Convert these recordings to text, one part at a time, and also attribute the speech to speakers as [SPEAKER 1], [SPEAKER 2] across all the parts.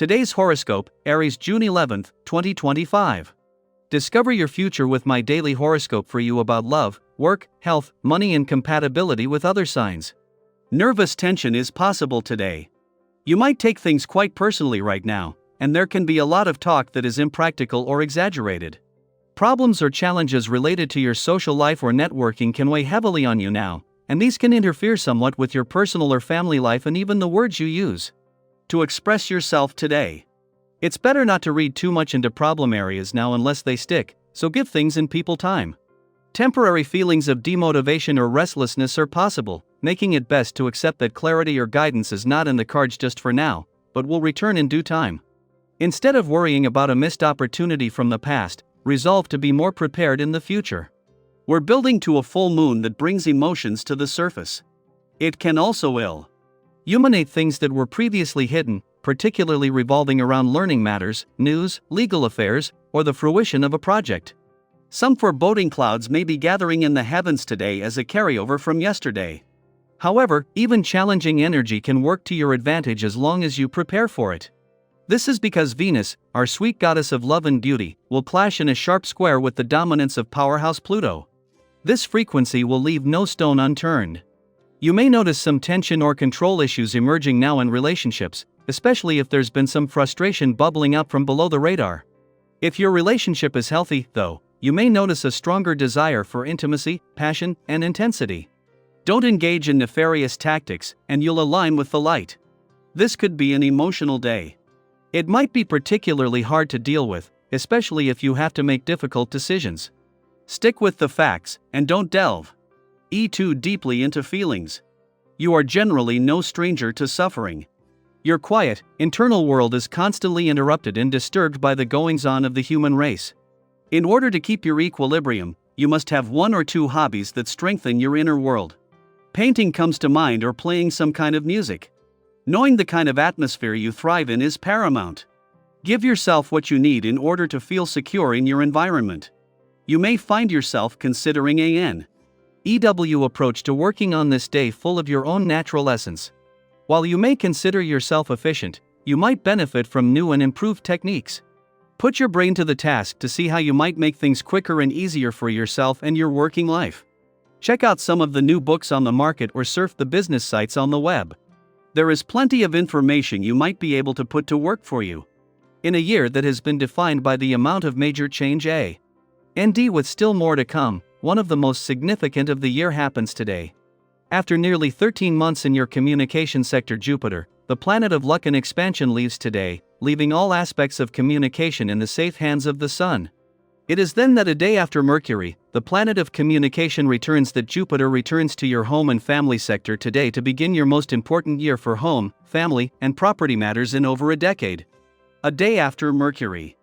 [SPEAKER 1] Today's horoscope, Aries, June 11, 2025. Discover your future with my daily horoscope for you about love, work, health, money, and compatibility with other signs. Nervous tension is possible today. You might take things quite personally right now, and there can be a lot of talk that is impractical or exaggerated. Problems or challenges related to your social life or networking can weigh heavily on you now, and these can interfere somewhat with your personal or family life and even the words you use to express yourself today. It's better not to read too much into problem areas now unless they stick, so give things and people time. Temporary feelings of demotivation or restlessness are possible, making it best to accept that clarity or guidance is not in the cards just for now, but will return in due time. Instead of worrying about a missed opportunity from the past, resolve to be more prepared in the future. We're building to a full moon that brings emotions to the surface. It can also illuminate things that were previously hidden, particularly revolving around learning matters, news, legal affairs, or the fruition of a project. Some foreboding clouds may be gathering in the heavens today as a carryover from yesterday. However, even challenging energy can work to your advantage as long as you prepare for it. This is because Venus, our sweet goddess of love and beauty, will clash in a sharp square with the dominance of powerhouse Pluto. This frequency will leave no stone unturned. You may notice some tension or control issues emerging now in relationships, especially if there's been some frustration bubbling up from below the radar. If your relationship is healthy, though, you may notice a stronger desire for intimacy, passion, and intensity. Don't engage in nefarious tactics, and you'll align with the light. This could be an emotional day. It might be particularly hard to deal with, especially if you have to make difficult decisions. Stick with the facts, and don't delve too deeply into feelings. You are generally no stranger to suffering. Your quiet, internal world is constantly interrupted and disturbed by the goings-on of the human race. In order to keep your equilibrium, you must have one or two hobbies that strengthen your inner world. Painting comes to mind, or playing some kind of music. Knowing the kind of atmosphere you thrive in is paramount. Give yourself what you need in order to feel secure in your environment. You may find yourself considering an approach to working on this day full of your own natural essence. While you may consider yourself efficient, you might benefit from new and improved techniques. Put your brain to the task to see how you might make things quicker and easier for yourself and your working life. Check out some of the new books on the market or surf the business sites on the web. There is plenty of information you might be able to put to work for you. In a year that has been defined by the amount of major change and with still more to come, one of the most significant of the year happens today. After nearly 13 months in your communication sector, Jupiter, the planet of luck and expansion, leaves today, leaving all aspects of communication in the safe hands of the Sun. It is then that a day after Mercury, the planet of communication, returns, that Jupiter returns to your home and family sector today to begin your most important year for home, family, and property matters in over a decade. A day after Mercury,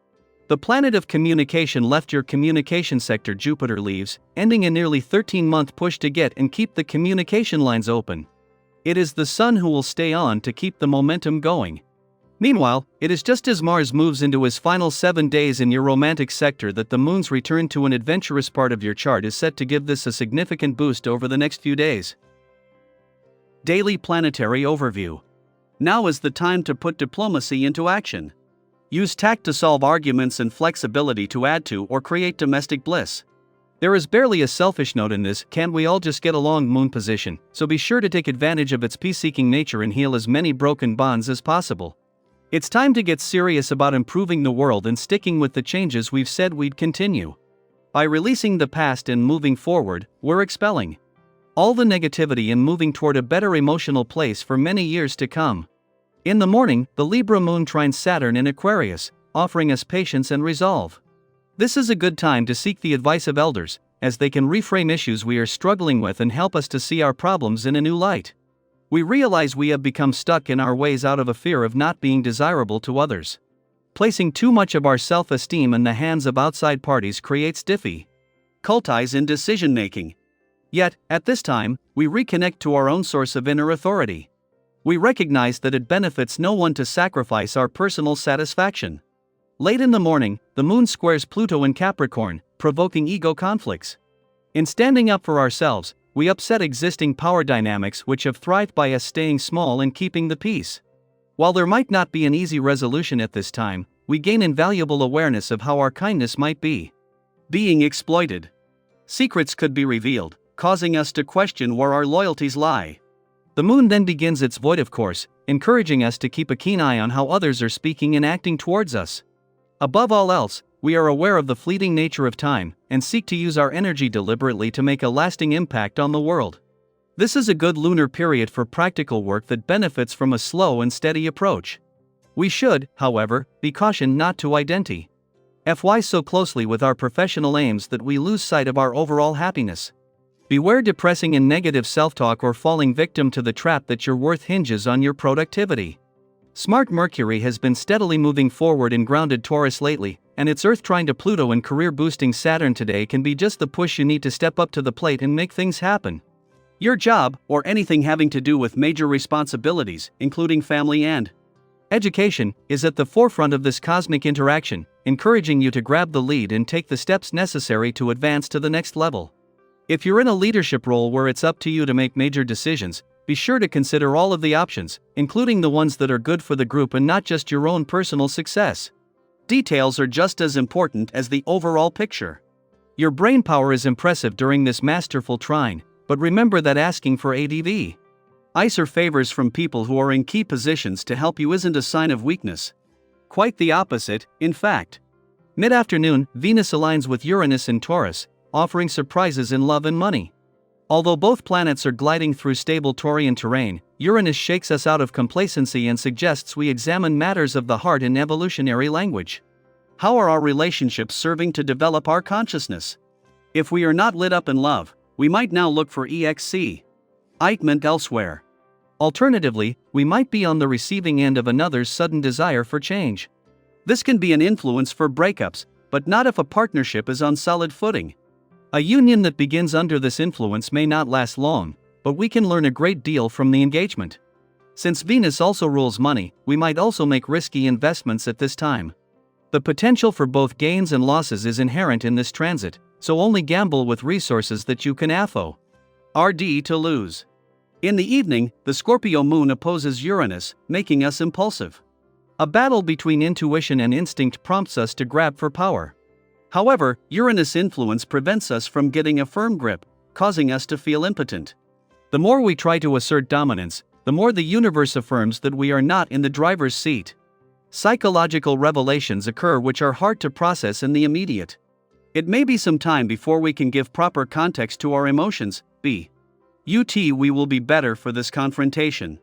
[SPEAKER 1] the planet of communication left your communication sector, Jupiter leaves, ending a nearly 13-month push to get and keep the communication lines open. It is the Sun who will stay on to keep the momentum going. Meanwhile, it is just as Mars moves into his final 7 days in your romantic sector that the Moon's return to an adventurous part of your chart is set to give this a significant boost over the next few days. Daily Planetary Overview. Now is the time to put diplomacy into action. Use tact to solve arguments and flexibility to add to or create domestic bliss. There is barely a selfish note in this "can't we all just get along" Moon position, so be sure to take advantage of its peace-seeking nature and heal as many broken bonds as possible. It's time to get serious about improving the world and sticking with the changes we've said we'd continue. By releasing the past and moving forward, we're expelling all the negativity and moving toward a better emotional place for many years to come. In the morning, the Libra moon trines Saturn in Aquarius, offering us patience and resolve. This is a good time to seek the advice of elders, as they can reframe issues we are struggling with and help us to see our problems in a new light. We realize we have become stuck in our ways out of a fear of not being desirable to others. Placing too much of our self-esteem in the hands of outside parties creates difficulties in decision-making. Yet, at this time, we reconnect to our own source of inner authority. We recognize that it benefits no one to sacrifice our personal satisfaction. Late in the morning, the Moon squares Pluto in Capricorn, provoking ego conflicts. In standing up for ourselves, we upset existing power dynamics which have thrived by us staying small and keeping the peace. While there might not be an easy resolution at this time, we gain invaluable awareness of how our kindness might be being exploited. Secrets could be revealed, causing us to question where our loyalties lie. The moon then begins its votive course, encouraging us to keep a keen eye on how others are speaking and acting towards us. Above all else, we are aware of the fleeting nature of time and seek to use our energy deliberately to make a lasting impact on the world. This is a good lunar period for practical work that benefits from a slow and steady approach. We should, however, be cautioned not to identify so closely with our professional aims that we lose sight of our overall happiness. Beware depressing and negative self-talk or falling victim to the trap that your worth hinges on your productivity. Smart Mercury has been steadily moving forward in grounded Taurus lately, and its Earth trine to Pluto and career-boosting Saturn today can be just the push you need to step up to the plate and make things happen. Your job, or anything having to do with major responsibilities, including family and education, is at the forefront of this cosmic interaction, encouraging you to grab the lead and take the steps necessary to advance to the next level. If you're in a leadership role where it's up to you to make major decisions, be sure to consider all of the options, including the ones that are good for the group and not just your own personal success. Details are just as important as the overall picture. Your brainpower is impressive during this masterful trine, but remember that asking for ADV ice or favors from people who are in key positions to help you isn't a sign of weakness. Quite the opposite, in fact. Mid-afternoon, Venus aligns with Uranus in Taurus, offering surprises in love and money. Although both planets are gliding through stable Taurian terrain, Uranus shakes us out of complacency and suggests we examine matters of the heart in evolutionary language. How are our relationships serving to develop our consciousness? If we are not lit up in love, we might now look for excitement elsewhere. Alternatively, we might be on the receiving end of another's sudden desire for change. This can be an influence for breakups, but not if a partnership is on solid footing. A union that begins under this influence may not last long, but we can learn a great deal from the engagement. Since Venus also rules money, we might also make risky investments at this time. The potential for both gains and losses is inherent in this transit, so only gamble with resources that you can afford to lose. In the evening, the Scorpio moon opposes Uranus, making us impulsive. A battle between intuition and instinct prompts us to grab for power. However, Uranus' influence prevents us from getting a firm grip, causing us to feel impotent. The more we try to assert dominance, the more the universe affirms that we are not in the driver's seat. Psychological revelations occur which are hard to process in the immediate. It may be some time before we can give proper context to our emotions, but we will be better for this confrontation.